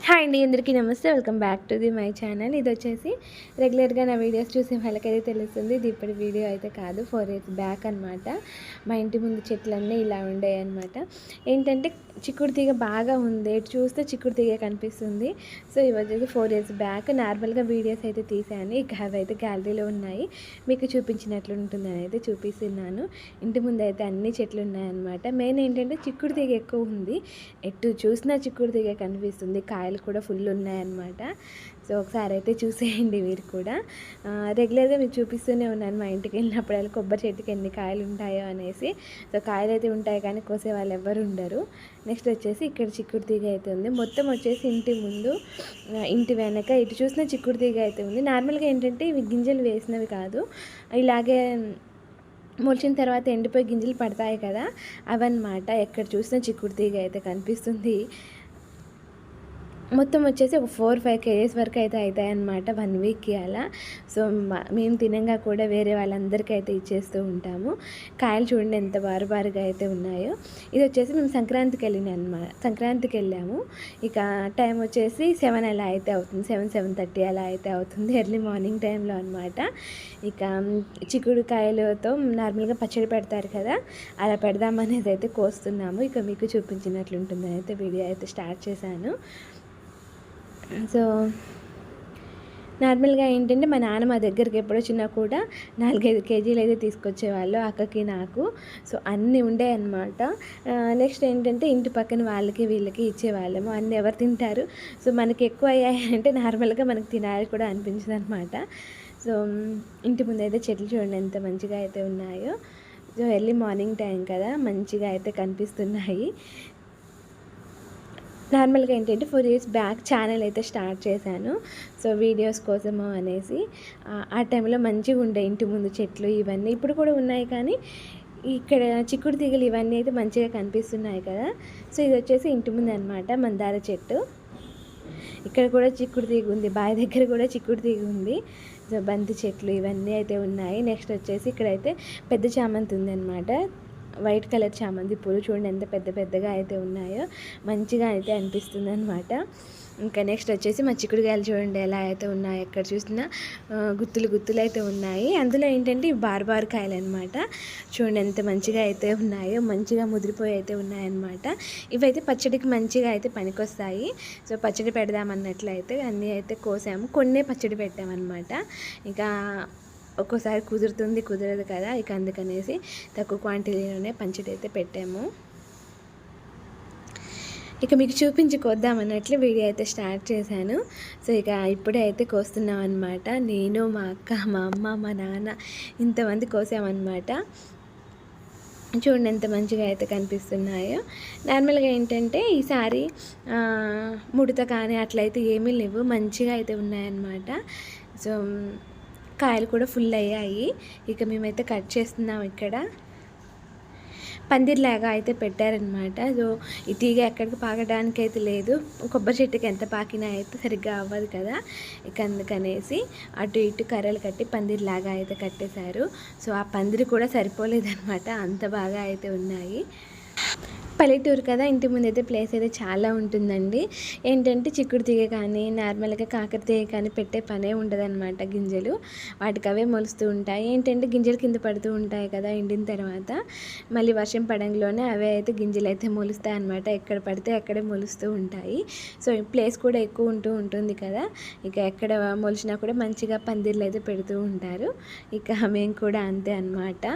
Hi అండి, అందరికీ నమస్తే. Welcome back to my channel. ఇది వచ్చేసి రెగ్యులర్గా నా వీడియోస్ చూసే వాళ్ళకైతే తెలుస్తుంది. ఇది ఇప్పటి వీడియో అయితే కాదు, 4 years బ్యాక్ అనమాట. మా ఇంటి ముందు చెట్లన్నీ ఇలా ఉండేవి అనమాట. ఏంటంటే చిక్కుడు తీగ బాగా ఉంది, ఎటు చూస్తే చిక్కుడు తీగ కనిపిస్తుంది. సో ఇవి వచ్చేసి 4 years బ్యాక్ నార్మల్గా వీడియోస్ అయితే తీసాను. ఇక అవి అయితే గ్యాలరీలో ఉన్నాయి, మీకు చూపించినట్లు ఉంటుందని అయితే చూపిస్తున్నాను. ఇంటి ముందు అయితే అన్ని చెట్లు ఉన్నాయన్నమాట. మెయిన్ ఏంటంటే చిక్కుడు తీగ ఎక్కువ ఉంది, ఎటు చూసినా చిక్కుడు తీగ కనిపిస్తుంది. కాయలు కూడా ఫుల్ ఉన్నాయన్నమాట. సో ఒకసారి అయితే చూసేయండి మీరు కూడా. రెగ్యులర్గా మీకు చూపిస్తూనే ఉన్నాను మా ఇంటికి వెళ్ళినప్పుడు కొబ్బరి చెట్టుకి ఎన్ని కాయలు ఉంటాయో అనేసి. సో కాయలు అయితే ఉంటాయి కానీ కోసే వాళ్ళు ఎవ్వరు ఉండరు. నెక్స్ట్ వచ్చేసి ఇక్కడ చిక్కుడు తీగ అయితే ఉంది. మొత్తం వచ్చేసి ఇంటి ముందు, ఇంటి వెనక ఇటు చూసిన చిక్కుడు తీగ అయితే ఉంది. నార్మల్గా ఏంటంటే ఇవి గింజలు వేసినవి కాదు, ఇలాగే మొలిచిన తర్వాత ఎండిపోయి గింజలు పడతాయి కదా, అవన్నమాట. ఎక్కడ చూసినా చిక్కుడు తీగ అయితే కనిపిస్తుంది. మొత్తం వచ్చేసి ఒక 4-5 kgs వరకు అయితే అవుతాయి అన్నమాట 1 వీక్కి అలా. సో మేము తినంగా కూడా వేరే వాళ్ళందరికీ అయితే ఇచ్చేస్తూ ఉంటాము. కాయలు చూడండి ఎంత బారుగా అయితే ఉన్నాయో. ఇది వచ్చేసి మేము సంక్రాంతికి వెళ్ళాము. ఇక టైం వచ్చేసి 7 అలా అయితే అవుతుంది, 7-7:30 అలా అయితే అవుతుంది, ఎర్లీ మార్నింగ్ టైంలో అనమాట. ఇక చిక్కుడు కాయలతో నార్మల్గా పచ్చడి పెడతారు కదా, అలా పెడదామనేది అయితే కోస్తున్నాము. ఇక మీకు చూపించినట్లుంటుందని అయితే వీడియో అయితే స్టార్ట్ చేశాను. సో నార్మల్గా ఏంటంటే మా నాన్న మా దగ్గరికి ఎప్పుడు వచ్చినా కూడా 4-5 kgs అయితే తీసుకొచ్చేవాళ్ళు అక్కకి నాకు. సో అన్నీ ఉండే అన్నమాట. నెక్స్ట్ ఏంటంటే ఇంటి పక్కన వాళ్ళకి వీళ్ళకి ఇచ్చేవాళ్ళము. అన్నీ ఎవరు తింటారు. సో మనకి ఎక్కువ అయ్యాయంటే నార్మల్గా మనకు తినాలి కూడా అనిపించదు అనమాట. సో ఇంటి ముందు అయితే చెట్లు చూడండి ఎంత మంచిగా అయితే ఉన్నాయో. సో ఎర్లీ మార్నింగ్ టైం కదా, మంచిగా అయితే కనిపిస్తున్నాయి. నార్మల్గా ఏంటంటే 4 years బ్యాక్ ఛానల్ అయితే స్టార్ట్ చేశాను, సో వీడియోస్ కోసము అనేసి. ఆ టైంలో మంచిగా ఉండే ఇంటి ముందు చెట్లు ఇవన్నీ, ఇప్పుడు కూడా ఉన్నాయి కానీ ఇక్కడ చిక్కుడు తీగలు ఇవన్నీ అయితే మంచిగా కనిపిస్తున్నాయి కదా. సో ఇది వచ్చేసి ఇంటి ముందు అనమాట, మందార చెట్టు. ఇక్కడ కూడా చిక్కుడు తీగ ఉంది, బావి దగ్గర కూడా చిక్కుడు తీగ ఉంది. సో బంతి చెట్లు ఇవన్నీ అయితే ఉన్నాయి. నెక్స్ట్ వచ్చేసి ఇక్కడైతే పెద్ద చామంతి ఉందన్నమాట, వైట్ కలర్ చామంతి పూలు చూడండి ఎంత పెద్దగా అయితే ఉన్నాయో, మంచిగా అయితే అనిపిస్తుంది అనమాట. ఇంకా నెక్స్ట్ వచ్చేసి మా చిక్కుడుకాయలు చూడండి ఎలా అయితే ఉన్నాయి, ఎక్కడ చూసినా గుత్తులు అయితే ఉన్నాయి. అందులో ఏంటంటే ఇవి బారు కాయలు అనమాట. చూడండి ఎంత మంచిగా అయితే ఉన్నాయో, మంచిగా ముదిరిపోయి అయితే ఉన్నాయన్నమాట. ఇవైతే పచ్చడికి మంచిగా అయితే పనికొస్తాయి. సో పచ్చడి పెడదామన్నట్లయితే అన్నీ అయితే కోసాము, కొన్నే పచ్చడి పెట్టామన్నమాట. ఇంకా ఒక్కోసారి కుదురుతుంది కుదరదు కదా, ఇక అందుకనేసి తక్కువ క్వాంటిటీలోనే పచ్చడి అయితే పెట్టాము. ఇక మీకు చూపించుకొద్దామన్నట్లు వీడియో అయితే స్టార్ట్ చేశాను. సో ఇక ఇప్పుడే అయితే కోస్తున్నాం అనమాట. నేను, మా అక్క, మా అమ్మ, మా నాన్న ఇంతమంది కోసామన్నమాట. చూడండి ఎంత మంచిగా అయితే కనిపిస్తున్నాయో. నార్మల్గా ఏంటంటే ఈసారి ముడత కానీ అట్లయితే ఏమీ లేవు, మంచిగా అయితే ఉన్నాయన్నమాట. సో కాయలు కూడా ఫుల్ అయ్యాయి. ఇక మేమైతే కట్ చేస్తున్నాం. ఇక్కడ పందిర్లాగా అయితే పెట్టారనమాట. సో ఈ తీగ ఎక్కడికి పాకడానికి అయితే లేదు, కొబ్బరి చెట్టుకి ఎంత పాకినా అయితే సరిగ్గా అవ్వదు కదా, ఇక అందుకనేసి అటు ఇటు కర్రలు కట్టి పందిర్లాగా అయితే కట్టేశారు. సో ఆ పందిరి కూడా సరిపోలేదన్నమాట, అంత బాగా అయితే ఉన్నాయి. పల్లెటూరు కదా, ఇంటి ముందు అయితే ప్లేస్ అయితే చాలా ఉంటుందండి. ఏంటంటే చిక్కుడు తీగ కానీ నార్మల్గా కాకర తీగ కానీ పెట్టే పనే ఉండదన్నమాట. గింజలు వాటికి అవే మొలుస్తూ ఉంటాయి. ఏంటంటే గింజలు కింద పడుతూ ఉంటాయి కదా ఎండిన తర్వాత, మళ్ళీ వర్షం పడంలోనే అవే అయితే గింజలు అయితే మొలుస్తాయి అన్నమాట. ఎక్కడ పడితే అక్కడే మొలుస్తూ ఉంటాయి. సో ప్లేస్ కూడా ఎక్కువ ఉంటుంది కదా, ఇక ఎక్కడ మొలిచినా కూడా మంచిగా పందిర్లు అయితే పెడుతూ ఉంటారు. ఇక మేము కూడా అంతే అన్నమాట.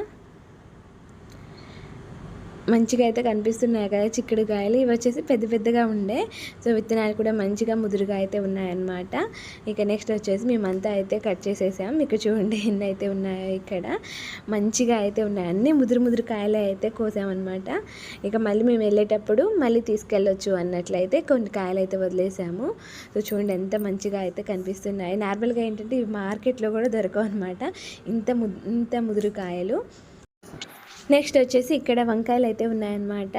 మంచిగా అయితే కనిపిస్తున్నాయి కదా చిక్కుడుకాయలు. ఇవి వచ్చేసి పెద్దగా ఉండే, సో విత్తనాలు కూడా మంచిగా ముదురుగా అయితే ఉన్నాయన్నమాట. ఇక నెక్స్ట్ వచ్చేసి మేమంతా అయితే కట్ చేసేసాం. మీకు చూడండి ఎన్ని అయితే ఉన్నాయో, ఇక్కడ మంచిగా అయితే ఉన్నాయి. అన్నీ ముదురు కాయలు అయితే కోసామన్నమాట. ఇక మళ్ళీ మేము వెళ్ళేటప్పుడు మళ్ళీ తీసుకెళ్ళొచ్చు అన్నట్లయితే కొన్ని కాయలు అయితే వదిలేసాము. సో చూడండి ఎంత మంచిగా అయితే కనిపిస్తున్నాయి. నార్మల్గా ఏంటంటే ఇవి మార్కెట్లో కూడా దొరకవు అనమాట, ఇంత ముదురు కాయలు. నెక్స్ట్ వచ్చేసి ఇక్కడ వంకాయలు అయితే ఉన్నాయన్నమాట.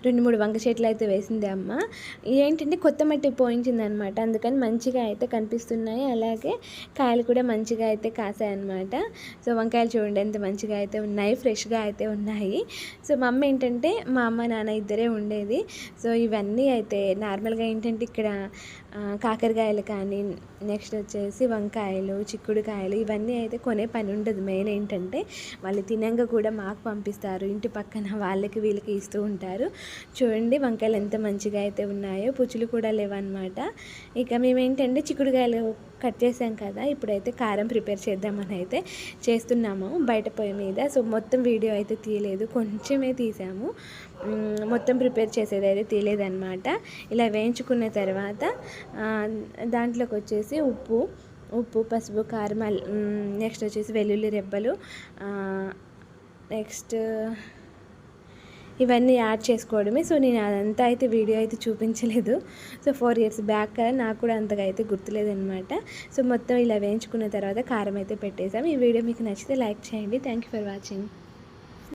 2-3 వంక చెట్లు అయితే వేసింది అమ్మ. ఏంటంటే కొత్త మట్టి పోయించింది అనమాట, అందుకని మంచిగా అయితే కనిపిస్తున్నాయి. అలాగే కాయలు కూడా మంచిగా అయితే కాసాయన్నమాట. సో వంకాయలు చూడండి ఎంత మంచిగా అయితే ఉన్నాయి, ఫ్రెష్గా అయితే ఉన్నాయి. సో మా అమ్మ ఏంటంటే మా అమ్మ నాన్న ఇద్దరే ఉండేది. సో ఇవన్నీ అయితే నార్మల్గా ఏంటంటే ఇక్కడ కాకరకాయలు కానీ, నెక్స్ట్ వచ్చేసి వంకాయలు, చిక్కుడుకాయలు ఇవన్నీ అయితే కొనే పని ఉండదు. మెయిన్ ఏంటంటే వాళ్ళు తినంగా కూడా మాకు పంపిస్తారు, ఇంటి పక్కన వాళ్ళకి వీళ్ళకి ఇస్తూ ఉంటారు. చూడండి వంకాయలు ఎంత మంచిగా అయితే ఉన్నాయో, పుచ్చులు కూడా లేవన్నమాట. ఇక మేమేంటంటే చిక్కుడుకాయలు కట్ చేసాం కదా, ఇప్పుడైతే కారం ప్రిపేర్ చేద్దామని అయితే చేస్తున్నాము బయట పొయ్యి మీద. సో మొత్తం వీడియో అయితే తీయలేదు, కొంచెమే తీసాము, మొత్తం ప్రిపేర్ చేసేది అయితే తీయలేదన్నమాట. ఇలా వేయించుకున్న తర్వాత దాంట్లోకి వచ్చేసి ఉప్పు, పసుపు, కారం, నెక్స్ట్ వచ్చేసి వెల్లుల్లి రెబ్బలు, నెక్స్ట్ ఇవన్నీ యాడ్ చేసుకోవడమే. సో నేను అదంతా అయితే వీడియో అయితే చూపించలేదు. సో 4 years బ్యాక్ కదా, నాకు కూడా అంతగా అయితే గుర్తులేదనమాట. సో మొత్తం ఇలా వేయించుకున్న తర్వాత కారం అయితే పెట్టేసాం. ఈ వీడియో మీకు నచ్చితే లైక్ చేయండి. Thank you for watching.